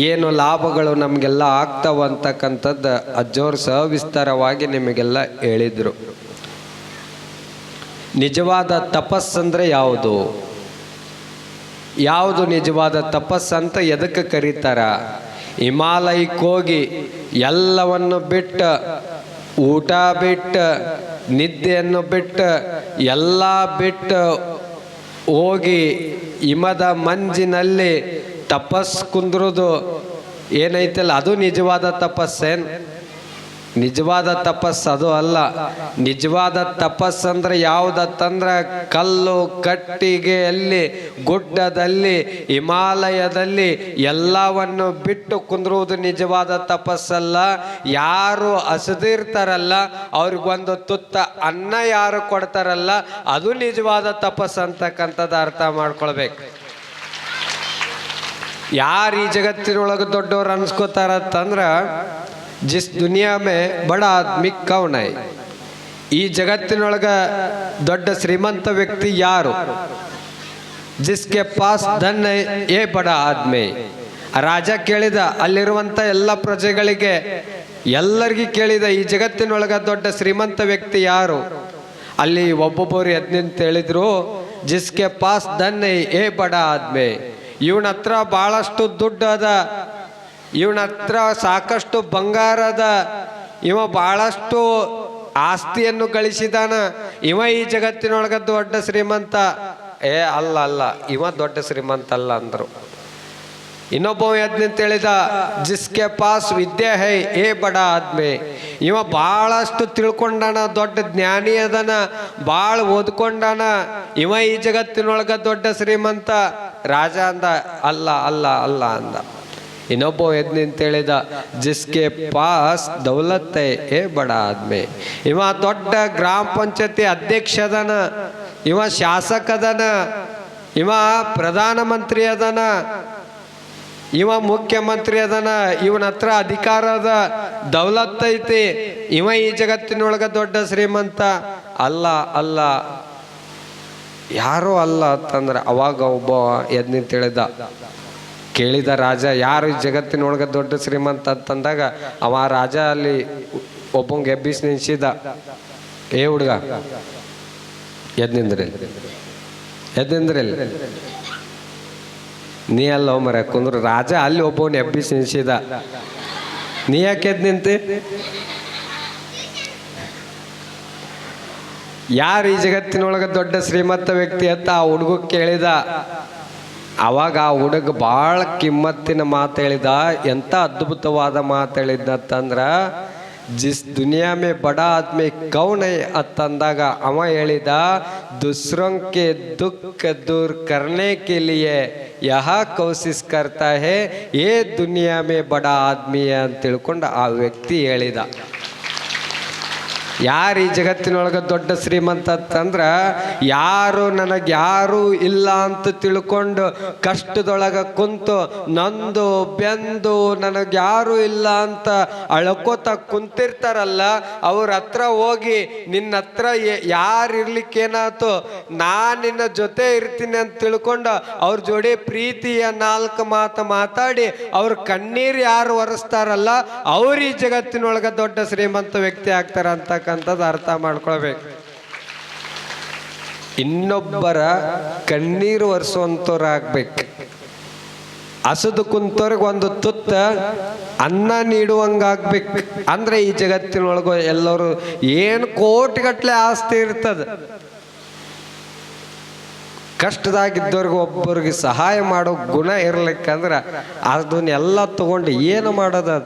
ಏನು ಲಾಭಗಳು ನಮಗೆಲ್ಲ ಆಗ್ತಾವಂತಕ್ಕಂಥದ್ದು ಅಜ್ಜೋರು ಸವಿಸ್ತಾರವಾಗಿ ನಿಮಗೆಲ್ಲ ಹೇಳಿದರು. ನಿಜವಾದ ತಪಸ್ಸಂದ್ರೆ ಯಾವುದು, ಯಾವುದು ನಿಜವಾದ ತಪಸ್ಸಂತ ಎದಕ್ಕೆ ಕರೀತಾರ? ಹಿಮಾಲಯಕ್ಕೆ ಹೋಗಿ ಎಲ್ಲವನ್ನು ಬಿಟ್ಟು, ಊಟ ಬಿಟ್ಟು, ನಿದ್ದೆಯನ್ನು ಬಿಟ್ಟು, ಎಲ್ಲ ಬಿಟ್ಟು ಹೋಗಿ ಹಿಮದ ಮಂಜಿನಲ್ಲಿ ತಪಸ್ ಕುಂದ್ರೋದು ಏನೈತಲ್ಲ, ಅದು ನಿಜವಾದ ತಪಸ್ಸೇನು? ನಿಜವಾದ ತಪಸ್ಸು ಅದು ಅಲ್ಲ. ನಿಜವಾದ ತಪಸ್ಸಂದ್ರೆ ಯಾವುದಂದ್ರೆ ಕಲ್ಲು ಕಟ್ಟಿಗೆಯಲ್ಲಿ, ಗುಡ್ಡದಲ್ಲಿ, ಹಿಮಾಲಯದಲ್ಲಿ ಎಲ್ಲವನ್ನು ಬಿಟ್ಟು ಕುಂದ್ರುವುದು ನಿಜವಾದ ತಪಸ್ಸಲ್ಲ. ಯಾರು ಹಸಿದಿರ್ತಾರಲ್ಲ ಅವ್ರಿಗೊಂದು ತುತ್ತ ಅನ್ನ ಯಾರು ಕೊಡ್ತಾರಲ್ಲ ಅದು ನಿಜವಾದ ತಪಸ್ಸು ಅಂತಕ್ಕಂಥದ್ದು ಅರ್ಥ ಮಾಡ್ಕೊಳ್ಬೇಕು. ಯಾರು ಈ ಜಗತ್ತಿನೊಳಗೆ ದೊಡ್ಡವ್ರು ಅನ್ಸ್ಕೋತಾರಂತಂದ್ರೆ जिस दुनिया में बड़ा आदमी कौन है, ಈ ಜಗತ್ತಿನೊಳಗ ದೊಡ್ಡ ಶ್ರೀಮಂತ ವ್ಯಕ್ತಿ ಯಾರು? ಜಿಸ್ಕೆ ಪಾಸ್ ಧನ್ ಹೈ ಏ ಬಡಾ ಆದ್ಮಿ. ರಾಜ ಕೇಳಿದ ಅಲ್ಲಿರುವಂತ ಎಲ್ಲ ಪ್ರಜೆಗಳಿಗೆ, ಎಲ್ಲರಿಗೂ ಕೇಳಿದ, ಈ ಜಗತ್ತಿನೊಳಗ ದೊಡ್ಡ ಶ್ರೀಮಂತ ವ್ಯಕ್ತಿ ಯಾರು? ಅಲ್ಲಿ ಒಬ್ಬೊಬ್ಬರು ಎದ್ನಿಂತ ಹೇಳಿದ್ರು, ಜಿಸ್ಕೆ ಪಾಸ್ ಧನ್ ಹೈ ಏ ಬಡಾ ಆದ್ಮಿ. ಇವನ ಹತ್ರ ಬಹಳಷ್ಟು ದುಡ್ಡು ಅದ, ಇವನ ಹತ್ರ ಸಾಕಷ್ಟು ಬಂಗಾರದ, ಇವ ಬಹಳಷ್ಟು ಆಸ್ತಿಯನ್ನು ಗಳಿಸಿದಾನ, ಇವ ಈ ಜಗತ್ತಿನೊಳಗ ದೊಡ್ಡ ಶ್ರೀಮಂತ. ಅಲ್ಲ ಅಲ್ಲ, ಇವ ದೊಡ್ಡ ಶ್ರೀಮಂತ ಅಲ್ಲ ಅಂದ್ರು. ಇನ್ನೊಬ್ಬ ಎದ್ನಿಂತ ಹೇಳಿದ, ಜಿಸ್ಕೆ ಪಾಸ್ ವಿದ್ಯೆ ಹೈ ಏ ಬಡ ಆದ್ಮಿ. ಇವ ಬಹಳಷ್ಟು ತಿಳ್ಕೊಂಡಾನ, ದೊಡ್ಡ ಜ್ಞಾನಿ ಅದನ, ಭಾಳ ಓದ್ಕೊಂಡಾನ, ಇವ ಈ ಜಗತ್ತಿನೊಳಗ ದೊಡ್ಡ ಶ್ರೀಮಂತ. ರಾಜ ಅಂದ, ಅಲ್ಲ ಅಲ್ಲ ಅಲ್ಲ ಅಂದ. ಇನ್ನೊಬ್ಬ ಎದ್ನಿಂತ ಹೇಳಿದ, ಜಿಸ್ಕೆ ಪಾಸ್ ದೌಲತ್ ಏ ಬಡ ಆದ್ಮಿ. ಇವ ದೊಡ್ಡ ಗ್ರಾಮ ಪಂಚಾಯತಿ ಅಧ್ಯಕ್ಷ ಅದನ, ಇವ ಶಾಸಕ ಅದನ, ಇವ ಪ್ರಧಾನ ಮಂತ್ರಿ ಅದನ, ಇವ ಮುಖ್ಯಮಂತ್ರಿ ಅದನ, ಇವನ ಹತ್ರ ಅಧಿಕಾರ ಅದ, ದೌಲತ್ ಐತಿ, ಇವ ಈ ಜಗತ್ತಿನೊಳಗ ದೊಡ್ಡ ಶ್ರೀಮಂತ. ಅಲ್ಲ ಅಲ್ಲ, ಯಾರು ಅಲ್ಲ ಅಂತಂದ್ರೆ ಅವಾಗ ಒಬ್ಬ ಎದ್ನಿಂತ ಹೇಳಿದ, ಕೇಳಿದ ರಾಜ, ಯಾರು ಈ ಜಗತ್ತಿನೊಳಗ ದೊಡ್ಡ ಶ್ರೀಮಂತ ಅಂತಂದಾಗ ಅವ ರಾಜ ಅಲ್ಲಿ ಒಬ್ಬಂಗೆ ಎಬ್ಬಿಸಿ ನಿಲ್ಸಿದ, ಏ ಹುಡುಗ ಎದ್ನಿಂದ್ರಿ ಎದ್ನಿಂದ್ರಿ, ನೀ ಅಲ್ಲ ಮರ ಕುಂದ್ರು. ರಾಜ ಅಲ್ಲಿ ಒಬ್ಬವನ್ನ ಎಬ್ಬಿಸಿ ನಿಲ್ಸಿದ, ನೀ ಯಾಕೆ ಎದ್ ನಿಂತಿ? ಯಾರು ಈ ಜಗತ್ತಿನೊಳಗ ದೊಡ್ಡ ಶ್ರೀಮಂತ ವ್ಯಕ್ತಿ ಅಂತ ಆ ಹುಡುಗ ಕೇಳಿದ. ಅವಾಗ ಆ ಹುಡುಗ ಭಾಳ ಕಿಮ್ಮತ್ತಿನ ಮಾತು ಹೇಳಿದ. ಎಂತ ಅದ್ಭುತವಾದ ಮಾತು ಹೇಳಿದ್ನಂತಂದ್ರ, ಜಿಸ್ ದುನಿಯಾ ಮೇ ಬಡಾ ಆದ್ಮಿ ಕೌನ್ ಹೈ ಅಂತಂದಾಗ ಅವ ಹೇಳಿದ, दूसरों के दुख दूर करने के लिए यह कोशिश करता है, ये दुनिया में बड़ा आदमी ಅಂತ ತಿಳ್ಕೊಂಡು ಆ ವ್ಯಕ್ತಿ ಹೇಳಿದ. ಯಾರು ಈ ಜಗತ್ತಿನೊಳಗೆ ದೊಡ್ಡ ಶ್ರೀಮಂತ ಅಂತಂದ್ರ, ಯಾರು ನನಗೆ ಯಾರು ಇಲ್ಲ ಅಂತ ತಿಳ್ಕೊಂಡು ಕಷ್ಟದೊಳಗೆ ಕುಂತು ನೊಂದು ಬೆಂದು ನನಗೆ ಯಾರು ಇಲ್ಲ ಅಂತ ಅಳ್ಕೋತ ಕುಂತಿರ್ತಾರಲ್ಲ, ಅವ್ರ ಹತ್ರ ಹೋಗಿ ನಿನ್ನ ಹತ್ರ ಯಾರು ಇರ್ಲಿಕ್ಕೇನಾಯ್ತು, ನಾನು ನಿನ್ನ ಜೊತೆ ಇರ್ತೀನಿ ಅಂತ ತಿಳ್ಕೊಂಡು ಅವ್ರ ಜೋಡಿ ಪ್ರೀತಿಯ ನಾಲ್ಕು ಮಾತು ಮಾತಾಡಿ ಅವ್ರ ಕಣ್ಣೀರು ಯಾರು ಒರೆಸ್ತಾರಲ್ಲ ಅವ್ರು ಈ ಜಗತ್ತಿನೊಳಗೆ ದೊಡ್ಡ ಶ್ರೀಮಂತ ವ್ಯಕ್ತಿ ಆಗ್ತಾರ ಅಂತಕ್ಕಂಥದ್ದು ಅರ್ಥ ಮಾಡ್ಕೊಳ್ಬೇಕು. ಇನ್ನೊಬ್ಬರ ಕಣ್ಣೀರು ಒರೆಸುವಂಥವ್ರಾಗ್ಬೇಕು. ಹಸದು ಕುಂತವ್ರಿಗೆ ಒಂದು ತುತ್ತ ಅನ್ನ ನೀಡುವಂಗಾಗ್ಬೇಕು. ಅಂದ್ರೆ ಈ ಜಗತ್ತಿನೊಳಗ ಎಲ್ಲರೂ ಏನು ಕೋಟಿಗಟ್ಲೆ ಆಸ್ತಿ ಇರ್ತದ, ಕಷ್ಟದಾಗಿದ್ದವ್ರಿಗೆ ಒಬ್ಬರಿಗೆ ಸಹಾಯ ಮಾಡೋ ಗುಣ ಇರ್ಲಿಕ್ಕಂದ್ರೆ ಅದನ್ನೆಲ್ಲ ತಗೊಂಡು ಏನು ಮಾಡೋದ?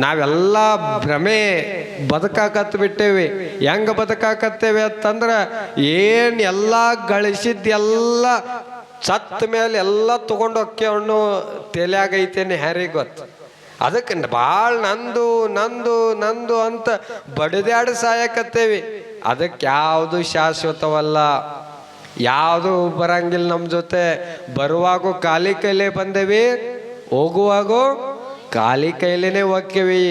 ನಾವೆಲ್ಲ ಭ್ರಮೆ ಬದುಕಾಕತ್ ಬಿಟ್ಟೇವಿ. ಹೆಂಗ ಬದುಕಾಕತ್ತೇವೆ ಅಂತಂದ್ರೆ, ಏನ್ ಎಲ್ಲ ಗಳಿಸಿದ್ದೆಲ್ಲ ಸತ್ತ ಮೇಲೆ ಎಲ್ಲ ತಗೊಂಡು ಹೊಕ್ಕೆವಣ್ಣು ತಲೆಯಾಗೈತೇನೆ ಯಾರಿಗೆ ಗೊತ್ತು. ಅದಕ್ಕೆ ಭಾಳ ನಂದು ನಂದು ನಂದು ಅಂತ ಬಡಿದಾಡಿ ಸಾಯಕತ್ತೇವಿ. ಅದಕ್ಕೆ ಯಾವುದು ಶಾಶ್ವತವಲ್ಲ, ಯಾವುದು ಬರಂಗಿಲ್ಲ ನಮ್ಮ ಜೊತೆ. ಬರುವಾಗೂ ಖಾಲಿ ಕೈಲೇ ಬಂದೇವಿ, ಹೋಗುವಾಗೂ ಖಾಲಿ ಕೈಲೇನೆ ಹೋಗ್ತೀವಿ.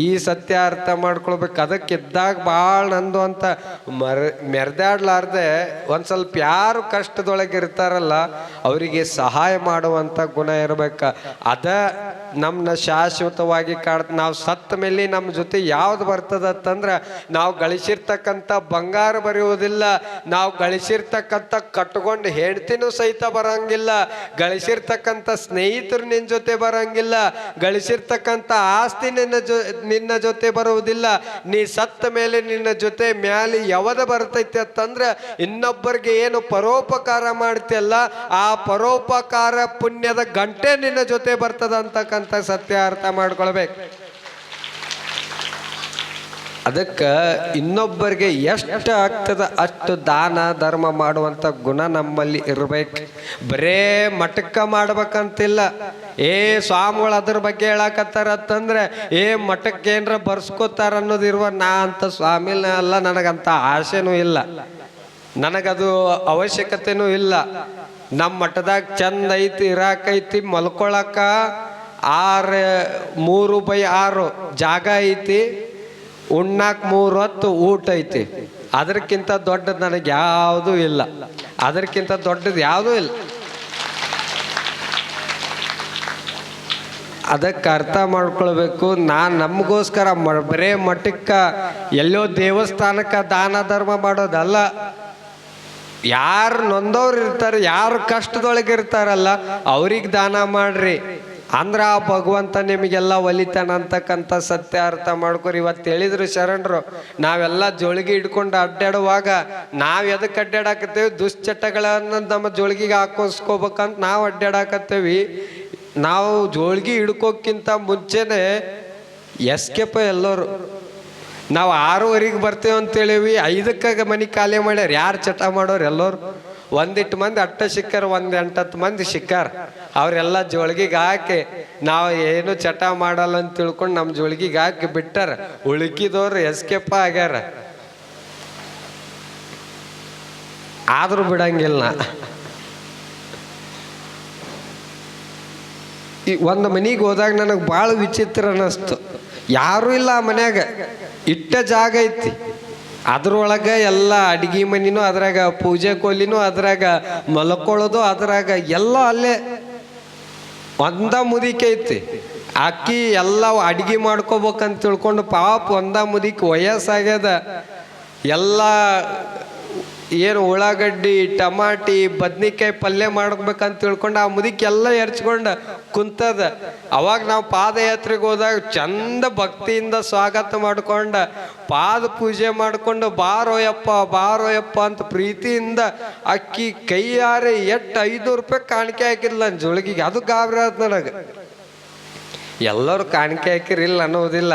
ಈ ಸತ್ಯ ಅರ್ಥ ಮಾಡ್ಕೊಳ್ಬೇಕು. ಅದಕ್ಕಿದ್ದಾಗ ಭಾಳ ನಂದು ಅಂತ ಮೆರೆದಾಡ್ಲಾರ್ದೆ ಒಂದು ಸ್ವಲ್ಪ ಯಾರು ಕಷ್ಟದೊಳಗೆ ಇರ್ತಾರಲ್ಲ ಅವರಿಗೆ ಸಹಾಯ ಮಾಡುವಂಥ ಗುಣ ಇರ್ಬೇಕು. ಅದ ನಮ್ಮನ್ನ ಶಾಶ್ವತವಾಗಿ ನಾವು ಸತ್ತ ಮೇಲೆ ನಮ್ಮ ಜೊತೆ ಯಾವ್ದು ಬರ್ತದಂದ್ರೆ ನಾವು ಗಳಿಸಿರ್ತಕ್ಕಂಥ ಬಂಗಾರ ಬರೆಯುವುದಿಲ್ಲ, ನಾವು ಗಳಿಸಿರ್ತಕ್ಕಂಥ ಕಟ್ಕೊಂಡು ಹೆಂಡ್ತಿನೂ ಸಹಿತ ಬರಂಗಿಲ್ಲ, ಗಳಿಸಿರ್ತಕ್ಕಂಥ ಸ್ನೇಹಿತರು ನಿನ್ನ ಜೊತೆ ಬರಂಗಿಲ್ಲ, ಗಳಿಸಿರ್ತಕ್ಕಂಥ ಆಸ್ತಿ ನಿನ್ನ ಜೊತೆ ಬರುವುದಿಲ್ಲ. ನೀ ಸತ್ತ ಮೇಲೆ ನಿನ್ನ ಜೊತೆ ಮ್ಯಾಲೆ ಯಾವದ ಬರ್ತೈತಿ ಅಂತಂದ್ರೆ ಇನ್ನೊಬ್ಬರಿಗೆ ಏನು ಪರೋಪಕಾರ ಮಾಡ್ತಿಯಲ್ಲ ಆ ಪರೋಪಕಾರ ಪುಣ್ಯದ ಗಂಟೆ ನಿನ್ನ ಜೊತೆ ಬರ್ತದ ಅಂತಕ್ಕಂಥ ಸತ್ಯ ಅರ್ಥ ಮಾಡ್ಕೊಳ್ಬೇಕು. ಅದಕ್ಕೆ ಇನ್ನೊಬ್ಬರಿಗೆ ಎಷ್ಟು ಆಗ್ತದ ಅಷ್ಟು ದಾನ ಧರ್ಮ ಮಾಡುವಂಥ ಗುಣ ನಮ್ಮಲ್ಲಿ ಇರ್ಬೇಕು. ಬರೇ ಮಟಕ ಮಾಡ್ಬೇಕಂತಿಲ್ಲ. ಸ್ವಾಮಿಗಳು ಅದ್ರ ಬಗ್ಗೆ ಹೇಳಕತ್ತಾರತ್ತಂದ್ರೆ ಮಠಕ್ಕೆ ಏನ್ರ ಬರ್ಸ್ಕೋತಾರ ಅನ್ನೋದಿರುವ ನಾ ಅಂತ ಸ್ವಾಮಿನ ಅಲ್ಲ, ನನಗಂತ ಆಸೆನೂ ಇಲ್ಲ, ನನಗದು ಅವಶ್ಯಕತೆನೂ ಇಲ್ಲ. ನಮ್ಮ ಮಠದಾಗ ಚಂದ ಐತಿ, ಇರಾಕೈತಿ, ಮಲ್ಕೊಳಕ 3/6 ಜಾಗ ಐತಿ, ಉಣ್ಣಾಕ 3 ಹೊತ್ತು ಊಟ ಐತಿ. ಅದಕ್ಕಿಂತ ದೊಡ್ಡದು ನನಗೆ ಯಾವುದೂ ಇಲ್ಲ, ಅದಕ್ಕಿಂತ ದೊಡ್ಡದು ಯಾವುದೂ ಇಲ್ಲ. ಅದಕ್ಕೆ ಅರ್ಥ ಮಾಡ್ಕೊಳ್ಬೇಕು. ನಮಗೋಸ್ಕರ ಬರೇ ಮಠಕ್ಕೆ ಎಲ್ಲೋ ದೇವಸ್ಥಾನಕ್ಕೆ ದಾನ ಧರ್ಮ ಮಾಡೋದಲ್ಲ. ಯಾರು ನೊಂದವ್ರು ಇರ್ತಾರೆ, ಯಾರು ಕಷ್ಟದೊಳಗೆ ಇರ್ತಾರಲ್ಲ ಅವ್ರಿಗೆ ದಾನ ಮಾಡ್ರಿ. ಅಂದ್ರೆ ಆ ಭಗವಂತ ನಿಮಗೆಲ್ಲ ಒಲಿತಾನ ಅಂತಕ್ಕಂಥ ಸತ್ಯ ಅರ್ಥ ಮಾಡ್ಕೊರಿ. ಇವತ್ತು ಹೇಳಿದ್ರು ಶರಣರು, ನಾವೆಲ್ಲ ಜೋಳಿಗೆ ಹಿಡ್ಕೊಂಡು ಅಡ್ಡಾಡುವಾಗ ನಾವು ಎದಕ್ಕೆ ಅಡ್ಡಾಡಕತ್ತೇವಿ? ದುಶ್ಚಟಗಳನ್ನು ನಮ್ಮ ಜೋಳಿಗೆಗೆ ಹಾಕೋಸ್ಕೋಬೇಕಂತ ನಾವು ಅಡ್ಡಾಡಕತ್ತೇವಿ. ನಾವು ಜೋಳಿಗೆ ಹಿಡ್ಕೋಕ್ಕಿಂತ ಮುಂಚೆನೆ ಎಸ್ಕೇಪ ಎಲ್ಲರು. ನಾವು 6:15 ಬರ್ತೇವೆ ಅಂತೇಳಿವಿ, 5ಕ್ಕೆ ಮನೆ ಖಾಲಿ ಮಾಡ್ಯಾರ. ಯಾರು ಚಟ ಮಾಡೋರು? ಎಲ್ಲರು ಒಂದಿಟ್ಟು ಮಂದಿ ಅಟ್ಟ ಸಿಕ್ಕಾರ, 8-10 ಮಂದಿ ಸಿಕ್ಕಾರ. ಅವರೆಲ್ಲ ಜೋಳಿಗೆಗೆ ಹಾಕಿ ನಾವು ಏನು ಚಟ ಮಾಡಲ್ಲ ಅಂತ ತಿಳ್ಕೊಂಡು ನಮ್ಮ ಜೋಳಿಗೆಗೆ ಹಾಕಿ ಬಿಟ್ಟಾರ. ಉಳುಕಿದವ್ರು ಎಸ್ಕೇಪ ಆಗ್ಯಾರ. ಆದ್ರೂ ಬಿಡಂಗಿಲ್ಲ. ಈ ಒಂದು ಮನೆಗೆ ಹೋದಾಗ ನನಗೆ ಭಾಳ ವಿಚಿತ್ರ ಅನ್ನಿಸ್ತು. ಯಾರೂ ಇಲ್ಲ ಆ ಮನ್ಯಾಗ, ಇಟ್ಟ ಜಾಗ ಐತಿ, ಅದ್ರೊಳಗೆ ಎಲ್ಲ ಅಡಿಗೆ ಮನಿನೂ ಅದ್ರಾಗ, ಪೂಜೆ ಕೋಲಿನೂ ಅದ್ರಾಗ, ಮಲ್ಕೊಳ್ಳೋದು ಅದ್ರಾಗ, ಎಲ್ಲ ಅಲ್ಲೇ ಒಂದ ಮುದಿಕೆ ಐತಿ. ಅಕ್ಕಿ ಎಲ್ಲ ಅಡಿಗೆ ಮಾಡ್ಕೋಬೇಕಂತ ತಿಳ್ಕೊಂಡು ಪಾಪ ಒಂದ ಮುದಿಕೆ ವಯಸ್ಸಾಗ್ಯದ. ಎಲ್ಲ ಏನು ಉಳ್ಳಾಗಡ್ಡಿ, ಟಮಾಟಿ, ಬದ್ನಿಕಾಯಿ ಪಲ್ಯ ಮಾಡ್ಬೇಕಂತ ತಿಳ್ಕೊಂಡು ಆ ಮುದಿಕೆ ಎಲ್ಲ ಎರ್ಚ್ಕೊಂಡು ಕುಂತದ. ಅವಾಗ ನಾವು ಪಾದಯಾತ್ರೆಗೆ ಹೋದಾಗ ಚಂದ ಭಕ್ತಿಯಿಂದ ಸ್ವಾಗತ ಮಾಡ್ಕೊಂಡು ಪಾದ ಪೂಜೆ ಮಾಡ್ಕೊಂಡು ಬಾರೋಯಪ್ಪ ಬಾರೋಯಪ್ಪ ಅಂತ ಪ್ರೀತಿಯಿಂದ ಅಕ್ಕಿ ಕೈಯಾರೆ 500 ರೂಪಾಯಿ ಕಾಣಿಕೆ ಹಾಕಿದ್ಲ ನನ್ನ ಜೋಳಿಗೆಗೆ. ಅದು ಗಾಬರಿ ಆದ ನನಗೆ. ಎಲ್ಲರೂ ಕಾಣಿಕೆ ಹಾಕಿರಿಲ್ಲ ಅನ್ನೋದಿಲ್ಲ,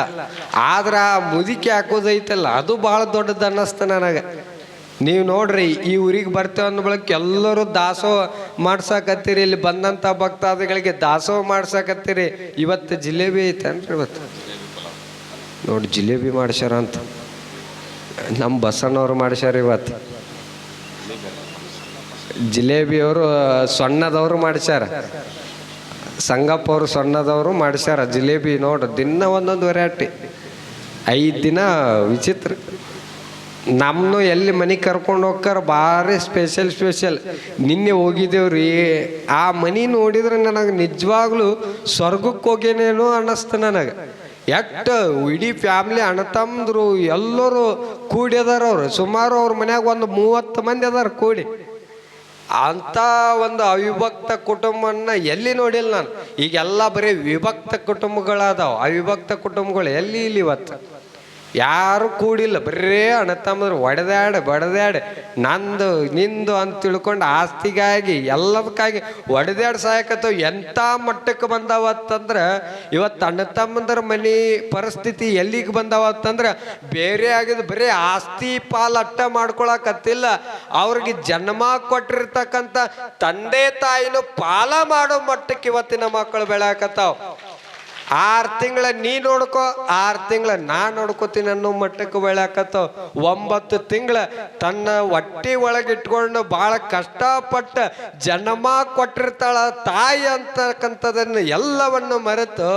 ಆದ್ರೆ ಆ ಮುದಿಕೆ ಹಾಕೋದೈತಲ್ಲ ಅದು ಭಾಳ ದೊಡ್ಡದು ಅನ್ನಿಸ್ತ ನನಗೆ. ನೀವು ನೋಡ್ರಿ, ಈ ಊರಿಗೆ ಬರ್ತೇವೆ ಅಂದ ಬಳಕ ಎಲ್ಲರೂ ದಾಸೋಹ ಮಾಡ್ಸಕತ್ತೀರಿ. ಇಲ್ಲಿ ಬಂದಂಥ ಭಕ್ತಾದಿಗಳಿಗೆ ದಾಸೋಹ ಮಾಡ್ಸಕತ್ತೀರಿ. ಇವತ್ತು ಜಿಲೇಬಿ ಐತೇನ್ರಿ? ಇವತ್ತು ನೋಡಿ ಜಿಲೇಬಿ ಮಾಡ್ಸ್ಯಾರ ಅಂತ ನಮ್ಮ ಬಸಣ್ಣವ್ರು ಮಾಡ್ಸ್ಯಾರ. ಇವತ್ತು ಜಿಲೇಬಿಯವರು ಸೊಣ್ಣದವರು ಮಾಡ್ಸ್ಯಾರ, ಸಂಗಪ್ಪ ಅವರು ಸೊಣ್ಣದವರು ಮಾಡ್ಸ್ಯಾರ ಜಿಲೇಬಿ. ನೋಡ್ರಿ ದಿನ ಒಂದೊಂದು ವೆರೈಟಿ, 5 ದಿನ ವಿಚಿತ್ರ. ನಮ್ಮನ್ನು ಎಲ್ಲಿ ಮನೆಗೆ ಕರ್ಕೊಂಡು ಹೋಗ್ತಾರ ಭಾರಿ ಸ್ಪೆಷಲ್. ನಿನ್ನೆ ಹೋಗಿದ್ದೇವ್ರಿ, ಆ ಮನೆ ನೋಡಿದ್ರೆ ನನಗೆ ನಿಜವಾಗ್ಲೂ ಸ್ವರ್ಗಕ್ಕೆ ಹೋಗೇನೇನೋ ಅನ್ನಿಸ್ತು ನನಗೆ. ಇಡೀ ಫ್ಯಾಮ್ಲಿ ಅಣ್ಣ ತಮ್ಮದ್ರು ಎಲ್ಲರೂ ಕೂಡಿ ಅದಾರ. ಅವ್ರು ಸುಮಾರು ಅವ್ರ ಮನ್ಯಾಗ ಒಂದು 30 ಮಂದಿ ಅದಾರ ಕೂಡಿ. ಅಂಥ ಒಂದು ಅವಿಭಕ್ತ ಕುಟುಂಬನ ಎಲ್ಲಿ ನೋಡಿಲ್ಲ ನಾನು. ಈಗೆಲ್ಲ ಬರೀ ವಿಭಕ್ತ ಕುಟುಂಬಗಳದಾವ. ಅವಿಭಕ್ತ ಕುಟುಂಬಗಳು ಎಲ್ಲಿ ಇಲ್ಲಿ ಇವತ್ತು ಯಾರು ಕೂಡಿಲ್ಲ. ಬರೇ ಅಣ್ಣ ತಮ್ಮದ್ರು ಬಡದಾಡಿ ನಂದು ನಿಂದು ಅಂತ ತಿಳ್ಕೊಂಡು ಆಸ್ತಿಗಾಗಿ ಎಲ್ಲದಕ್ಕಾಗಿ ಒಡೆದಾಡಿ ಸಾಯಕತ್ತವ. ಎಂಥ ಮಟ್ಟಕ್ಕೆ ಬಂದಾವತ್ತಂದ್ರೆ ಇವತ್ತು ಅಣ್ಣ ತಮ್ಮಂದ್ರ ಮನೆ ಪರಿಸ್ಥಿತಿ ಎಲ್ಲಿಗೆ ಬಂದಾವತ್ತಂದ್ರೆ ಬೇರೆ ಆಗಿದ್ದು ಬರೀ ಆಸ್ತಿ ಪಾಲು ಅಟ್ಟ ಮಾಡ್ಕೊಳಕತ್ತಿಲ್ಲ, ಅವ್ರಿಗೆ ಜನ್ಮ ಕೊಟ್ಟಿರ್ತಕ್ಕಂಥ ತಂದೆ ತಾಯಿನೂ ಪಾಲ ಮಾಡೋ ಮಟ್ಟಕ್ಕೆ ಇವತ್ತಿನ ಮಕ್ಕಳು ಬೆಳೆಯಕತ್ತಾವ. 6 ತಿಂಗಳ ನೀ ನೋಡ್ಕೋ, 6 ತಿಂಗಳ ನಾ ನೋಡ್ಕೋತೀನಿ ಅನ್ನೋ ಮಟ್ಟಕ್ಕೆ ಬೆಳ್ಯಾಕತ್ತವ. 9 ತಿಂಗಳ ತನ್ನ ಹೊಟ್ಟಿ ಒಳಗೆ ಇಟ್ಕೊಂಡು ಬಹಳ ಕಷ್ಟಪಟ್ಟ ಜನ್ಮ ಕೊಟ್ಟಿರ್ತಾಳ ತಾಯಿ ಅಂತಕ್ಕಂಥದನ್ನು ಎಲ್ಲವನ್ನು ಮರೆತು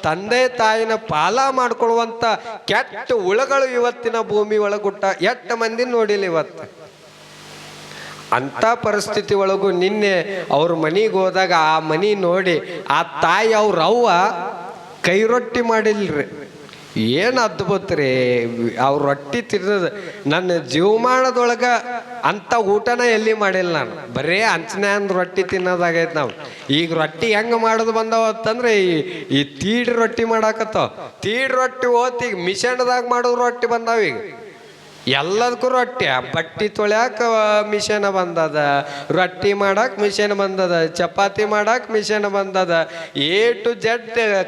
ತಂದೆ ತಾಯಿನ ಪಾಲ ಮಾಡ್ಕೊಳ್ಳುವಂತ ಕೆಟ್ಟ ಹುಳಗಳು ಇವತ್ತಿನ ಭೂಮಿ ಒಳಗುಟ್ಟ. ಎಷ್ಟು ಮಂದಿ ನೋಡಿಲ್ಲ ಇವತ್ತು. ಅಂಥ ಪರಿಸ್ಥಿತಿ ಒಳಗೂ ನಿನ್ನೆ ಅವ್ರ ಮನೆಗೆ ಹೋದಾಗ ಆ ಮನೆ ನೋಡಿ ಆ ತಾಯಿ ಅವ್ರ ಅವ್ವ ಕೈ ರೊಟ್ಟಿ ಮಾಡಿಲ್ರಿ. ಏನು ಅದ್ಭುತ ರೀ ಅವ್ರ ರೊಟ್ಟಿ ತಿನ್ನೋದು. ನನ್ನ ಜೀವಮಾನದೊಳಗೆ ಅಂಥ ಊಟನ ಎಲ್ಲಿ ಮಾಡಿಲ್ಲ ನಾನು. ಬರೇ ಹಂಚನೆ ಅಂದ್ ರೊಟ್ಟಿ ತಿನ್ನೋದಾಗೈತೆ ನಾವು. ಈಗ ರೊಟ್ಟಿ ಹೆಂಗೆ ಮಾಡೋದು ಬಂದವ ಅಂತಂದ್ರೆ ಈ ತೀಡಿ ರೊಟ್ಟಿ ಮಾಡಾಕತ್ತಾವ. ತೀಡಿ ರೊಟ್ಟಿ ಹೋತ್ ಈಗ ಮಿಷನ್ದಾಗ ಮಾಡೋದು ರೊಟ್ಟಿ ಬಂದಾವ. ಈಗ ಎಲ್ಲದಕ್ಕೂ ರೊಟ್ಟಿ, ಬಟ್ಟಿ ತೊಳ್ಯಾಕ ಮಿಷನ್ ಬಂದದ, ರೊಟ್ಟಿ ಮಾಡಕ್ ಮಿಷನ್ ಬಂದದ, ಚಪಾತಿ ಮಾಡಕ್ ಮಿಷನ್ ಬಂದದ, A to Z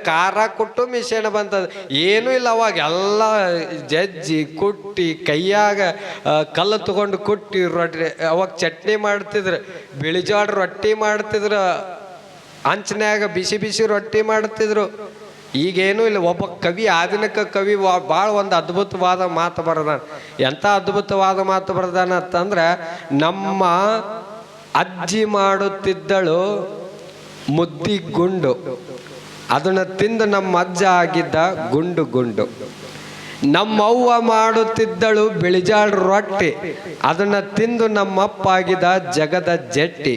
ಖಾರ ಕೊಟ್ಟು ಮಿಷನ್ ಬಂದದ. ಏನೂ ಇಲ್ಲ. ಅವಾಗ ಎಲ್ಲ ಜಜ್ಜಿ ಕುಟ್ಟಿ ಕೈಯಾಗ ಕಲ್ಲು ತಗೊಂಡು ಕುಟ್ಟಿ ರೊಟ್ಟಿ. ಅವಾಗ ಚಟ್ನಿ ಮಾಡ್ತಿದ್ರು, ಬಿಳಿಜೋಳ ರೊಟ್ಟಿ ಮಾಡ್ತಿದ್ರು, ಹಂಚನ್ಯಾಗ ಬಿಸಿ ಬಿಸಿ ರೊಟ್ಟಿ ಮಾಡ್ತಿದ್ರು. ಈಗೇನೂ ಇಲ್ಲ. ಒಬ್ಬ ಕವಿ, ಆಧುನಿಕ ಕವಿ ಭಾಳ ಒಂದು ಅದ್ಭುತವಾದ ಮಾತು ಬರದಾನ. ಎಂಥ ಅದ್ಭುತವಾದ ಮಾತು ಬರದಾನ ಅಂತಂದ್ರೆ, ನಮ್ಮ ಅಜ್ಜಿ ಮಾಡುತ್ತಿದ್ದಳು ಮುದ್ದಿ ಗುಂಡು, ಅದನ್ನು ತಿಂದು ನಮ್ಮ ಅಜ್ಜ ಆಗಿದ್ದ ಗುಂಡು ಗುಂಡು. ನಮ್ಮವ್ವ ಮಾಡುತ್ತಿದ್ದಳು ಬಿಳಿಜಾಳ ರೊಟ್ಟಿ, ಅದನ್ನು ತಿಂದು ನಮ್ಮಪ್ಪ ಆಗಿದ್ದ ಜಗದ ಜಟ್ಟಿ.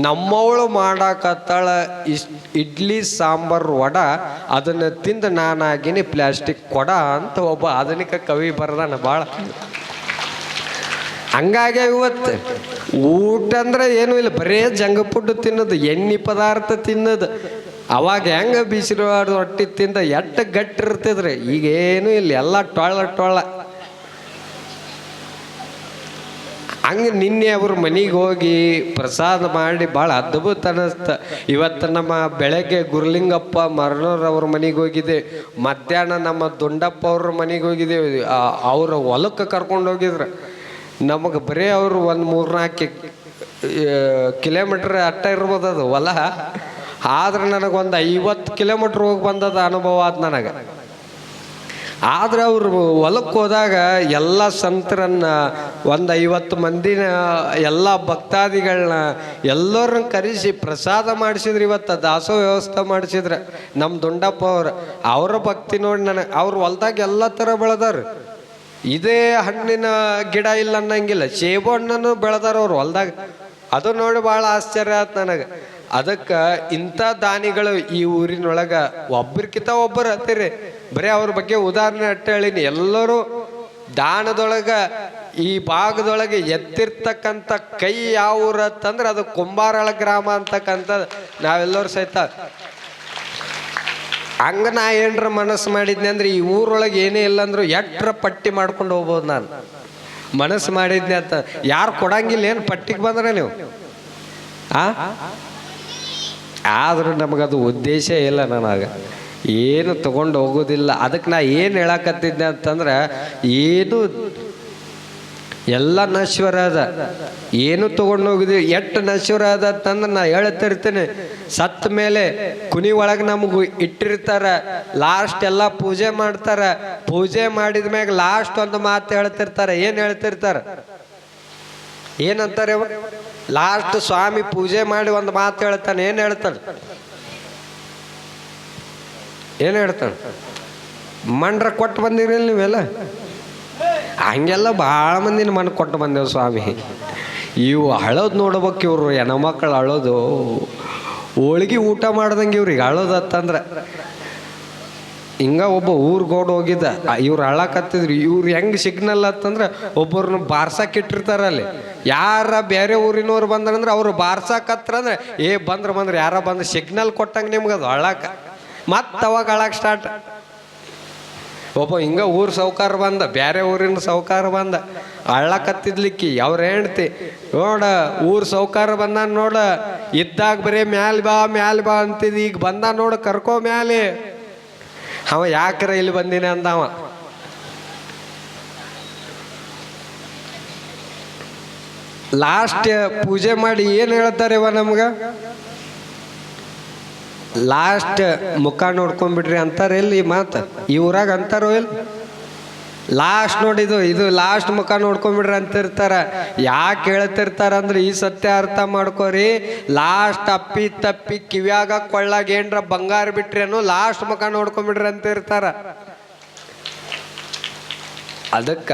ನಮ್ಮವಳು ಮಾಡಾಕತ್ತಾಳ ಇಡ್ಲಿ ಸಾಂಬಾರು ವಡ, ಅದನ್ನು ತಿಂದು ನಾನಾಗಿನಿ ಪ್ಲಾಸ್ಟಿಕ್ ಕೊಡ ಅಂತ ಒಬ್ಬ ಆಧುನಿಕ ಕವಿ ಬರದಾನ. ಭಾಳ ಹಂಗಾಗಿ ಇವತ್ತು ಊಟ ಅಂದ್ರೆ ಏನೂ ಇಲ್ಲ, ಬರೇ ಜಂಕ್ ಫುಡ್ ತಿನ್ನೋದು, ಎಣ್ಣೆ ಪದಾರ್ಥ ತಿನ್ನೋದು. ಅವಾಗ ಹೆಂಗೆ ಬಿಸಿಲು ರೊಟ್ಟಿ ತಿಂದ ಎಟ್ಟು ಗಟ್ಟಿರ್ತಿದ್ರಿ. ಈಗೇನೂ ಇಲ್ಲ, ಎಲ್ಲ ಟೊಳ್ಳ ಟೊಳ್ಳ. ಹಂಗೆ ನಿನ್ನೆ ಅವ್ರ ಮನೆಗೆ ಹೋಗಿ ಪ್ರಸಾದ ಮಾಡಿ ಭಾಳ ಅದ್ಭುತ ಅನ್ನಿಸ್ತ. ಇವತ್ತು ನಮ್ಮ ಬೆಳಗ್ಗೆ ಗುರುಲಿಂಗಪ್ಪ ಮರನೂರವ್ರ ಮನೆಗೆ ಹೋಗಿದ್ದೆ, ಮಧ್ಯಾಹ್ನ ನಮ್ಮ ದುಂಡಪ್ಪ ಅವ್ರ ಮನೆಗೆ ಹೋಗಿದ್ದೇವೆ. ಅವ್ರ ಹೊಲಕ್ಕೆ ಕರ್ಕೊಂಡು ಹೋಗಿದ್ರು. ನಮಗೆ ಬರೀ ಅವರು ಒಂದು 3-4 ಕಿಲೋಮೀಟ್ರ್ ಅಟ್ಟ ಇರ್ಬೋದು ಅದು ಹೊಲ. ಆದ್ರೆ ನನಗೊಂದು 50 ಕಿಲೋಮೀಟ್ರ್ ಹೋಗಿ ಬಂದದ ಅನುಭವ ಆದ ನನಗೆ. ಆದ್ರೆ ಅವರು ಹೊಲಕ್ಕೆ ಹೋದಾಗ ಎಲ್ಲ ಸಂತರನ್ನ, ಒಂದು 50 ಮಂದಿನ, ಎಲ್ಲ ಭಕ್ತಾದಿಗಳನ್ನ ಎಲ್ಲರನ್ನ ಕರೆಸಿ ಪ್ರಸಾದ ಮಾಡಿಸಿದ್ರು. ಇವತ್ತು ದಾಸೋ ವ್ಯವಸ್ಥೆ ಮಾಡಿಸಿದ್ರೆ ನಮ್ಮ ದುಂಡಪ್ಪ ಅವರ ಭಕ್ತಿ ನೋಡಿ ನನಗೆ. ಅವ್ರ ಹೊಲ್ದಾಗ ಎಲ್ಲ ಥರ ಬೆಳೆದಾರ. ಇದೇ ಹಣ್ಣಿನ ಗಿಡ ಇಲ್ಲ ಅನ್ನಂಗಿಲ್ಲ, ಸೇಬು ಹಣ್ಣನ್ನು ಬೆಳೆದಾರ ಅವ್ರು ಹೊಲ್ದಾಗ. ಅದು ನೋಡಿ ಭಾಳ ಆಶ್ಚರ್ಯ ಆಯ್ತು ನನಗೆ. ಅದಕ್ಕೆ ಇಂಥ ದಾನಿಗಳು ಈ ಊರಿನೊಳಗೆ ಒಬ್ಬರಿಗಿಂತ ಒಬ್ಬರು ಹತ್ತಿರಿ. ಬರೀ ಅವ್ರ ಬಗ್ಗೆ ಉದಾಹರಣೆ ಅಟ್ಟ ಹೇಳಿನಿ. ಎಲ್ಲರೂ ದಾನದೊಳಗೆ ಈ ಭಾಗದೊಳಗೆ ಎತ್ತಿರ್ತಕ್ಕಂಥ ಕೈ ಯಾವ ಊರು ಅಂತಂದ್ರೆ ಅದು ಕುಂಬಾರಳ ಗ್ರಾಮ ಅಂತಕ್ಕಂಥದ್ದು ನಾವೆಲ್ಲರೂ ಸಹಿತ. ಹಂಗೆ ನಾ ಏನರ ಮನಸ್ಸು ಮಾಡಿದ್ನಿ ಅಂದ್ರೆ ಈ ಊರೊಳಗೆ ಏನೇ ಇಲ್ಲ ಅಂದ್ರು ಎಟ್ರ ಪಟ್ಟಿ ಮಾಡ್ಕೊಂಡು ಹೋಗ್ಬೋದು. ನಾನು ಮನಸ್ಸು ಮಾಡಿದ್ನಿ ಅಂತ ಯಾರು ಕೊಡಂಗಿಲ್ಲ. ಏನು ಪಟ್ಟಿಗೆ ಬಂದ್ರೆ ನೀವು ಆದ್ರೂ ನಮಗದು ಉದ್ದೇಶ ಇಲ್ಲ. ನನಗೆ ಏನು ತಗೊಂಡು ಹೋಗೋದಿಲ್ಲ. ಅದಕ್ಕೆ ನಾ ಏನು ಹೇಳಕತ್ತಿದ್ದೆ ಅಂತಂದ್ರೆ, ಏನು ಎಲ್ಲ ನಶ್ವರ ಅದ, ಏನು ತಗೊಂಡು ಹೋಗಿದ್ವಿ. ಎಷ್ಟು ನಶ್ವರ ಅದ ಅಂತಂದ್ರೆ ನಾ ಹೇಳ್ತಿರ್ತೇನೆ. ಸತ್ತ ಮೇಲೆ ಕುನಿ ಒಳಗೆ ನಮಗೂ ಇಟ್ಟಿರ್ತಾರೆ. ಲಾಸ್ಟ್ ಎಲ್ಲ ಪೂಜೆ ಮಾಡ್ತಾರೆ. ಪೂಜೆ ಮಾಡಿದ ಮ್ಯಾಗ ಲಾಸ್ಟ್ ಒಂದು ಮಾತು ಹೇಳ್ತಿರ್ತಾರೆ. ಏನು ಹೇಳ್ತಿರ್ತಾರೆ? ಏನಂತಾರೆ? ಲಾಸ್ಟ್ ಸ್ವಾಮಿ ಪೂಜೆ ಮಾಡಿ ಒಂದು ಮಾತು ಹೇಳ್ತಾನೆ. ಏನು ಹೇಳ್ತಾನೆ? ಏನು ಹೇಳ್ತಾನೆ? ಮಂಡ್ರ ಕೊಟ್ಟು ಬಂದಿರಲಿಲ್ಲ ನೀವೆಲ್ಲ? ಹಂಗೆಲ್ಲ ಭಾಳ ಮಂದಿನ ಮಣ್ಣು ಕೊಟ್ಟು ಬಂದೇವು ಸ್ವಾಮಿ. ಇವು ಅಳೋದು ನೋಡ್ಬೇಕು. ಇವರು ಹೆಣ್ಮಕ್ಳು ಅಳೋದು ಹೋಳಿಗೆ ಊಟ ಮಾಡ್ದಂಗೆ ಇವ್ರಿಗೆ ಅಳೋದತ್ತಂದ್ರೆ. ಹಿಂಗ ಒಬ್ಬ ಊರ್ಗೋಡ್ ಹೋಗಿದ್ದ, ಇವ್ರು ಅಳಕತ್ತಿದ್ರು. ಇವ್ರು ಹೆಂಗ್ ಸಿಗ್ನಲ್ ಅಂತಂದ್ರೆ ಒಬ್ಬರನ್ನ ಬಾರ್ಸಾಕ್ ಇಟ್ಟಿರ್ತಾರ ಅಲ್ಲಿ. ಯಾರ ಬೇರೆ ಊರಿನವ್ರು ಬಂದ್ರಂದ್ರೆ ಅವ್ರು ಬಾರ್ಸಾಕತ್ರ ಅಂದ್ರೆ ಬಂದ್ರೆ ಯಾರ ಬಂದ್ರೆ ಸಿಗ್ನಲ್ ಕೊಟ್ಟಂಗೆ ನಿಮ್ಗೆ ಅದು ಅಳಕ. ಮತ್ತೆ ಅವಾಗ ಅಳಕ್ ಸ್ಟಾರ್ಟ್. ಒಬ್ಬ ಹಿಂಗ ಊರ್ ಸೌಕಾರ ಬಂದ, ಬೇರೆ ಊರಿನ ಸೌಕಾರ ಬಂದ, ಅಳ್ಳಕತ್ತಿದ್ಲಿಕ್ಕಿ ಅವ್ರ ಹೆಂಡ್ತಿ ನೋಡ ಊರ್ ಸೌಕಾರ ಬಂದ ನೋಡ. ಇದ್ದಾಗ ಬರೀ ಮ್ಯಾಲ್ ಬಾ ಅಂತಿದ್, ಈಗ ಬಂದ ನೋಡ ಕರ್ಕೋ ಮ್ಯಾಲೆ. ಅವ ಯಾಕ್ರ ಇಲ್ಲಿ ಬಂದಿನ ಅಂದವ. ಲಾಸ್ಟ್ ಪೂಜೆ ಮಾಡಿ ಏನು ಹೇಳ್ತಾರೆ ಇವ ನಮ್ಗ? ಲಾಸ್ಟ್ ಮುಖ ನೋಡ್ಕೊಂಡ್ಬಿಡ್ರಿ ಅಂತಾರೆ ಇಲ್ಲಿ ಈ ಮಾತು ಈ ಊರಾಗ ಅಂತಾರೋ ಇಲ್ಲಿ ಲಾಸ್ಟ್ ನೋಡಿದು ಇದು ಲಾಸ್ಟ್ ಮುಖ ನೋಡ್ಕೊಂಡ್ಬಿಡ್ರಿ ಅಂತಿರ್ತಾರ. ಯಾಕೆ ಹೇಳ್ತಿರ್ತಾರ ಅಂದ್ರೆ ಈ ಸತ್ಯ ಅರ್ಥ ಮಾಡ್ಕೋರಿ. ಲಾಸ್ಟ್ ಅಪ್ಪಿ ತಪ್ಪಿ ಕಿವ್ಯಾಗ ಕೊಳ್ಳಾಗ ಏನ್ರ ಬಂಗಾರ ಬಿಟ್ರೇನು ಲಾಸ್ಟ್ ಮುಖ ನೋಡ್ಕೊಂಡ್ಬಿಡ್ರಿ ಅಂತಿರ್ತಾರ. ಅದಕ್ಕ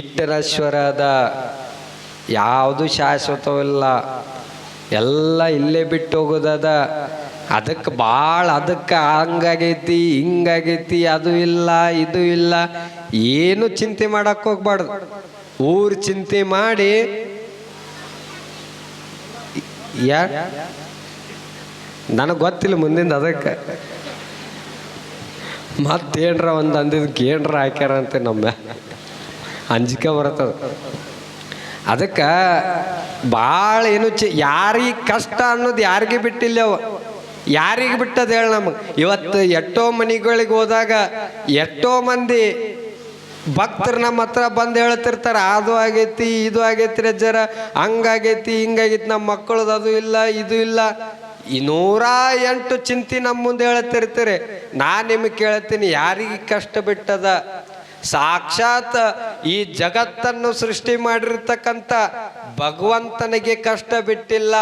ಇಟ್ಟರಶ್ವರದ ಯಾವುದು ಶಾಶ್ವತವಿಲ್ಲ, ಎಲ್ಲ ಇಲ್ಲೇ ಬಿಟ್ಟು ಹೋಗೋದದ. ಅದಕ್ಕೆ ಭಾಳ ಅದಕ್ಕೆ ಹಂಗಾಗೈತಿ ಹಿಂಗಾಗೈತಿ, ಅದು ಇಲ್ಲ ಇದು ಇಲ್ಲ, ಏನು ಚಿಂತೆ ಮಾಡಕ್ಕೆ ಹೋಗ್ಬಾರ್ದು. ಊರು ಚಿಂತೆ ಮಾಡಿ ನನಗೆ ಗೊತ್ತಿಲ್ಲ ಮುಂದಿಂದ. ಅದಕ್ಕೆ ಮತ್ತೇನ್ರ ಒಂದು ಅಂದಿದ್ದಕ್ಕೆ ಏನ್ರ ಹಾಕ್ಯಾರಂತೆ ನಮ್ಮ ಅಂಜಿಕೆ ಬರ್ತದ. ಅದಕ್ಕೆ ಭಾಳ ಏನು ಯಾರಿಗೆ ಕಷ್ಟ ಅನ್ನೋದು ಯಾರಿಗೆ ಬಿಟ್ಟಿಲ್ಲ. ಅವ ಯಾರಿಗೆ ಬಿಟ್ಟದ ಹೇಳ ನಮಗೆ. ಇವತ್ತು ಎಷ್ಟೋ ಮನೆಗಳಿಗೆ ಹೋದಾಗ ಎಷ್ಟೋ ಮಂದಿ ಭಕ್ತರು ನಮ್ಮ ಹತ್ರ ಬಂದು ಹೇಳ್ತಿರ್ತಾರೆ, ಅದು ಆಗೈತಿ ಇದು ಆಗೈತಿ ರಜ್ಜರ, ಹಂಗಾಗೈತಿ ಹಿಂಗಾಗೈತಿ, ನಮ್ಮ ಮಕ್ಕಳದು ಅದು ಇಲ್ಲ ಇದು ಇಲ್ಲ, ಈ 108 ಚಿಂತೆ ನಮ್ಮ ಮುಂದೆ ಹೇಳ್ತಿರ್ತೀರಿ. ನಾನು ನಿಮಗೆ ಕೇಳ್ತೀನಿ, ಯಾರಿಗೆ ಕಷ್ಟ ಬಿಟ್ಟದ? ಸಾಕ್ಷಾತ್ ಈ ಜಗತ್ತನ್ನು ಸೃಷ್ಟಿ ಮಾಡಿರ್ತಕ್ಕಂಥ ಭಗವಂತನಿಗೆ ಕಷ್ಟ ಬಿಟ್ಟಿಲ್ಲ.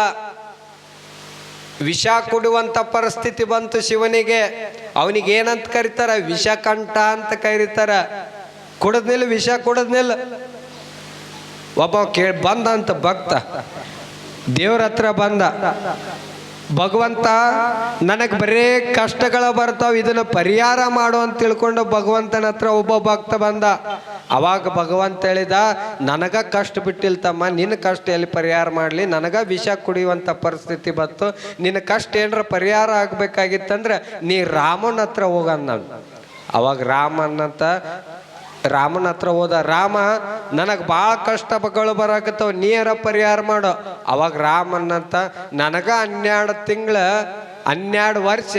ವಿಷ ಕುಡುವಂತ ಪರಿಸ್ಥಿತಿ ಬಂತು ಶಿವನಿಗೆ. ಅವನಿಗೆ ಏನಂತ ಕರೀತಾರ? ವಿಷಕಂಠ ಅಂತ ಕರೀತಾರ. ಕುಡದ್ನಿಲ್ಲ, ವಿಷ ಕುಡದ್ನಿಲ್ಲ. ಒಬ್ಬ ಬಂದಂತ ಭಕ್ತ ದೇವ್ರ ಹತ್ರ ಬಂದ, ಭಗವಂತ ನನಗೆ ಬರೇ ಕಷ್ಟಗಳು ಬರ್ತಾವ, ಇದನ್ನು ಪರಿಹಾರ ಮಾಡು ಅಂತ ತಿಳ್ಕೊಂಡು ಭಗವಂತನ ಹತ್ರ ಒಬ್ಬ ಭಕ್ತ ಬಂದ. ಅವಾಗ ಭಗವಂತ ಹೇಳಿದ, ನನಗ ಕಷ್ಟ ಬಿಟ್ಟಿಲ್ತಮ್ಮ, ನಿನ್ನ ಕಷ್ಟ ಎಲ್ಲಿ ಪರಿಹಾರ ಮಾಡಲಿ? ನನಗ ವಿಷ ಕುಡಿಯುವಂಥ ಪರಿಸ್ಥಿತಿ ಬಂತು, ನಿನ್ನ ಕಷ್ಟ ಏನರ ಪರಿಹಾರ ಆಗ್ಬೇಕಾಗಿತ್ತಂದ್ರೆ ನೀ ರಾಮನ ಹತ್ರ ಹೋಗನ್ನ. ಅವಾಗ ರಾಮನ ಹತ್ರ ಹೋದ. ರಾಮ, ನನಗೆ ಭಾಳ ಕಷ್ಟಗಳು ಬರಾಕತ್ತವ, ನೀರ ಪರಿಹಾರ ಮಾಡು. ಅವಾಗ ರಾಮನ್ನಂತ, ನನಗ 12 ವರ್ಷ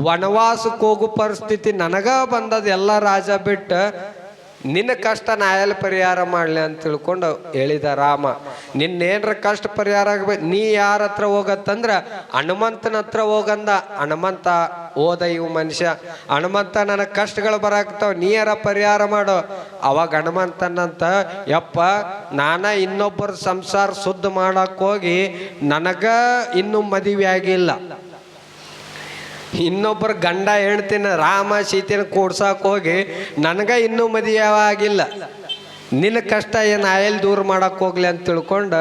ವನವಾಸಕ್ಕೆ ಹೋಗೋ ಪರಿಸ್ಥಿತಿ ನನಗ ಬಂದದ, ಎಲ್ಲ ರಾಜ ಬಿಟ್ಟು, ನಿನ್ನ ಕಷ್ಟ ನಾ ಎಲ್ಲಿ ಪರಿಹಾರ ಮಾಡಲಿ ಅಂತ ತಿಳ್ಕೊಂಡು ಹೇಳಿದ ರಾಮ. ನಿನ್ನೇನ್ರ ಕಷ್ಟ ಪರಿಹಾರ ಆಗ್ಬೇಕು, ನೀ ಯಾರ ಹತ್ರ ಹೋಗತ್ತಂದ್ರ ಹನುಮಂತನ ಹತ್ರ ಹೋಗಂದ. ಹನುಮಂತ ಹೋದ. ಇವು ಮನುಷ್ಯ, ಹನುಮಂತ ನನಗೆ ಕಷ್ಟಗಳು ಬರಾಕ್ತಾವ, ನೀರ ಪರಿಹಾರ ಮಾಡು. ಅವಾಗ ಹನುಮಂತನಂತ, ಯಪ್ಪ ನಾನ ಇನ್ನೊಬ್ಬರ ಸಂಸಾರ ಶುದ್ಧ ಮಾಡಕ್ ಹೋಗಿ ನನಗ ಇನ್ನೂ ಮದುವೆ ಆಗಿಲ್ಲ, ಇನ್ನೊಬ್ಬರ ಗಂಡ ಹೆಣ್ತಿನ ರಾಮ ಸೀತೆನ ಕೂಡ್ಸಕ್ಕೆ ಹೋಗಿ ನನಗ ಇನ್ನೂ ಮದುವೆ ಆಗಿಲ್ಲ, ನಿನ್ನ ಕಷ್ಟ ಏನು ಎಲ್ಲಿ ದೂರ ಮಾಡಕ್ಕೆ ಹೋಗ್ಲಿ ಅಂತ ತಿಳ್ಕೊಂಡು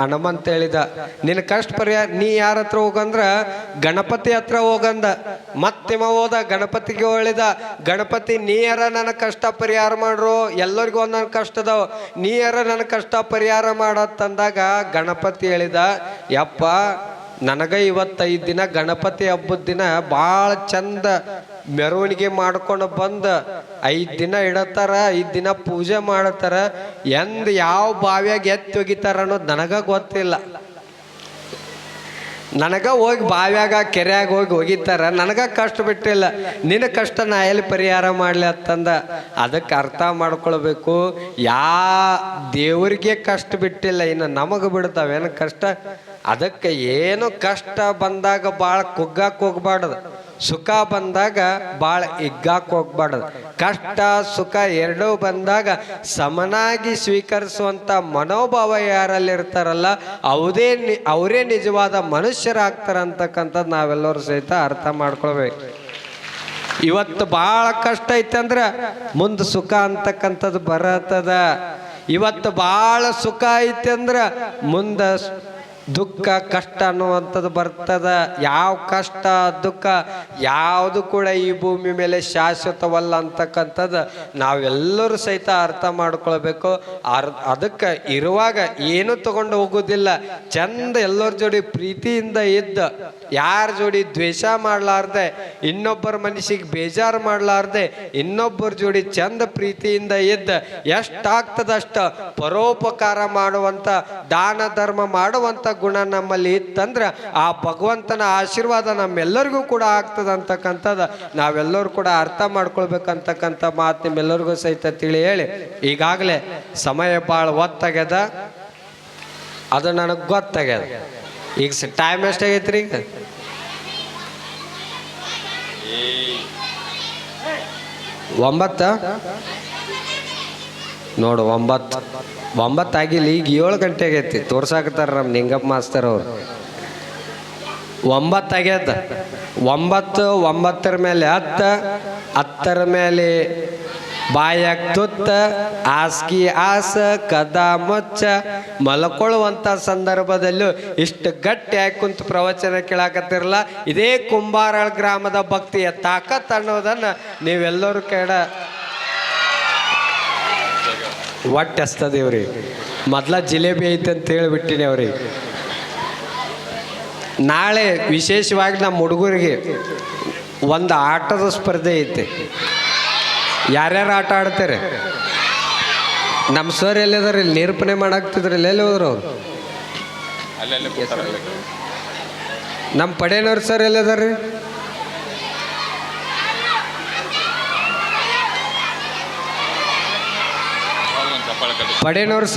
ಹನುಮಂತ ಹೇಳಿದ, ನಿನ್ನ ಕಷ್ಟ ಪರಿಹಾರ ನೀ ಯಾರ ಹತ್ರ ಹೋಗಂದ್ರ ಗಣಪತಿ ಹತ್ರ ಹೋಗಂದ. ಮತ್ತಿಮ ಹೋದ, ಗಣಪತಿಗೆ ಹೇಳಿದ, ಗಣಪತಿ ನೀಯರ ನನ್ನ ಕಷ್ಟ ಪರಿಹಾರ ಮಾಡ್ರು, ಎಲ್ಲರಿಗೂ ಒಂದೊಂದು ಕಷ್ಟ ಅದಾವ, ನೀಯರ ನನ್ನ ಕಷ್ಟ ಪರಿಹಾರ ಮಾಡತ್ತಂದಾಗ ಗಣಪತಿ ಹೇಳಿದ, ಯಪ್ಪ ನನಗ 25 ದಿನ ಗಣಪತಿ ಹಬ್ಬದ ದಿನ ಭಾಳ ಚಂದ ಮೆರವಣಿಗೆ ಮಾಡ್ಕೊಂಡು ಬಂದು 5 ದಿನ ಇಡತ್ತಾರ, 5 ದಿನ ಪೂಜೆ ಮಾಡತ್ತಾರ, ಯಾವ ಬಾವಿಯಾಗ ಎತ್ತಿ ಒಗಿತಾರ ಅನ್ನೋದು ನನಗ ಗೊತ್ತಿಲ್ಲ. ನನಗ ಹೋಗಿ ಬಾವ್ಯಾಗ ಕೆರೆಯಾಗ ಹೋಗಿ ಒಗಿತಾರ, ನನಗ ಕಷ್ಟ ಬಿಟ್ಟಿಲ್ಲ, ನಿನ್ನ ಕಷ್ಟ ನಾ ಎಲ್ಲಿ ಪರಿಹಾರ ಮಾಡಲಿ ಅಂತಂದ. ಅದಕ್ಕೆ ಅರ್ಥ ಮಾಡ್ಕೊಳ್ಬೇಕು, ದೇವರಿಗೆ ಕಷ್ಟ ಬಿಟ್ಟಿಲ್ಲ, ಇನ್ನು ನಮಗೆ ಬಿಡ್ತಾವೇನು ಕಷ್ಟ? ಅದಕ್ಕೆ ಏನು ಕಷ್ಟ ಬಂದಾಗ ಭಾಳ ಕುಗ್ಗಾಕ್ ಹೋಗ್ಬಾರ್ದು, ಸುಖ ಬಂದಾಗ ಭಾಳ ಹಿಗ್ಗಾಕ್ ಹೋಗ್ಬಾರ್ದು. ಕಷ್ಟ ಸುಖ ಎರಡೂ ಬಂದಾಗ ಸಮನಾಗಿ ಸ್ವೀಕರಿಸುವಂಥ ಮನೋಭಾವ ಯಾರಲ್ಲಿ ಇರ್ತಾರಲ್ಲ ಅವರೇ ನಿಜವಾದ ಮನುಷ್ಯರಾಗ್ತಾರಂತಕ್ಕಂಥದ್ದು ನಾವೆಲ್ಲರೂ ಸಹಿತ ಅರ್ಥ ಮಾಡ್ಕೊಳ್ಬೇಕು. ಇವತ್ತು ಭಾಳ ಕಷ್ಟ ಐತೆ ಅಂದ್ರೆ ಮುಂದೆ ಸುಖ ಅಂತಕ್ಕಂಥದ್ದು ಬರತ್ತದ. ಇವತ್ತು ಭಾಳ ಸುಖ ಐತೆ ಅಂದ್ರೆ ಮುಂದೆ ದುಃಖ ಕಷ್ಟ ಅನ್ನುವಂಥದ್ದು ಬರ್ತದ. ಯಾವ ಕಷ್ಟ ದುಃಖ ಯಾವುದು ಕೂಡ ಈ ಭೂಮಿ ಮೇಲೆ ಶಾಶ್ವತವಲ್ಲ ಅಂತಕ್ಕಂಥದ್ದು ನಾವೆಲ್ಲರೂ ಸಹಿತ ಅರ್ಥ ಮಾಡ್ಕೊಳ್ಬೇಕು. ಅದಕ್ಕೆ ಇರುವಾಗ ಏನು ತಗೊಂಡು ಹೋಗೋದಿಲ್ಲ, ಚಂದ ಎಲ್ಲರ ಜೋಡಿ ಪ್ರೀತಿಯಿಂದ ಇದ್ದ, ಯಾರ ಜೋಡಿ ದ್ವೇಷ ಮಾಡಲಾರ್ದೆ, ಇನ್ನೊಬ್ಬರ ಮನಸ್ಸಿಗೆ ಬೇಜಾರು ಮಾಡಲಾರ್ದೆ, ಇನ್ನೊಬ್ಬರ ಜೋಡಿ ಚಂದ ಪ್ರೀತಿಯಿಂದ ಇದ್ದ, ಎಷ್ಟಾಗ್ತದಷ್ಟ ಪರೋಪಕಾರ ಮಾಡುವಂಥ, ದಾನ ಧರ್ಮ ಮಾಡುವಂಥ ಗುಣ ನಮ್ಮಲ್ಲಿ ಇತ್ತಂದ್ರೆ ಆ ಭಗವಂತನ ಆಶೀರ್ವಾದ ನಮ್ಮೆಲ್ಲರಿಗೂ ಕೂಡ ಆಗ್ತದ ಅಂತಕ್ಕಂಥದ್ದು ನಾವೆಲ್ಲರೂ ಕೂಡ ಅರ್ಥ ಮಾಡ್ಕೊಳ್ಬೇಕಂತಕ್ಕಂಥ ಮಾತು ನಿಮ್ಮೆಲ್ಲರಿಗೂ ಸಹಿತ ತಿಳಿ ಹೇಳಿ, ಈಗಾಗಲೇ ಸಮಯ ಭಾಳ ಒತ್ತಾಗ್ಯದ, ಅದು ನನಗೆ ಗೊತ್ತಾಗ್ಯದ. ಈಗ ಟೈಮ್ ಎಷ್ಟಾಗೈತ್ರಿ ಈಗ ಒಂಬತ್ತ ನೋಡು ಒಂಬತ್ತಾಗಿಲ್ಲ ಈಗ 7 ಗಂಟೆ ಆಗೈತಿ ತೋರ್ಸಾಕತ್ತಾರ ನಮ್ಮ ನಿಂಗಪ್ಪ ಮಾಸ್ತರ್ ಅವ್ರು 9 ಆಗ್ಯದ 9 ಮೇಲೆ 10 ಮೇಲೆ ಬಾಯಾಗ ತುತ್ತ ಆಸ್ಕಿ ಆಸ ಕದ ಮುಚ್ಚ ಮಲ್ಕೊಳ್ಳುವಂಥ ಸಂದರ್ಭದಲ್ಲೂ ಇಷ್ಟು ಗಟ್ಟಿ ಆಗಿ ಕುಂತು ಪ್ರವಚನ ಕೇಳಾಕತ್ತಿರಲ್ಲ ಇದೇ ಕುಂಬಾರಳ ಗ್ರಾಮದ ಭಕ್ತಿಯ ತಾಕತ್ ಅನ್ನೋದನ್ನು ನೀವೆಲ್ಲರೂ ಒಟ್ಟು ಹಸ್ತದೇವ್ರಿ ಮೊದ್ಲ ಜಿಲೇಬಿ ಐತೆ ಅಂತ ಹೇಳಿಬಿಟ್ಟಿನಿ ಅವ್ರಿಗೆ ನಾಳೆ ವಿಶೇಷವಾಗಿ ನಮ್ಮ ಹುಡುಗರಿಗೆ ಒಂದು ಆಟದ ಸ್ಪರ್ಧೆ ಐತೆ ಯಾರ್ಯಾರು ಆಟ ಆಡ್ತಾರೆ ನಮ್ಮ ಸರ್ ಎಲ್ಲಿದಾರೆ ಇಲ್ಲಿ ನಿರೂಪಣೆ ಮಾಡಾಕ್ತಿದ್ರಲ್ಲ ಎಲ್ಲಿ ಹೋದ್ರು ಅವ್ರು ನಮ್ಮ ಪಡೇನವ್ರು ಸರ್ ಎಲ್ಲಿದಾರೆ ಪಡೇನವ್ರು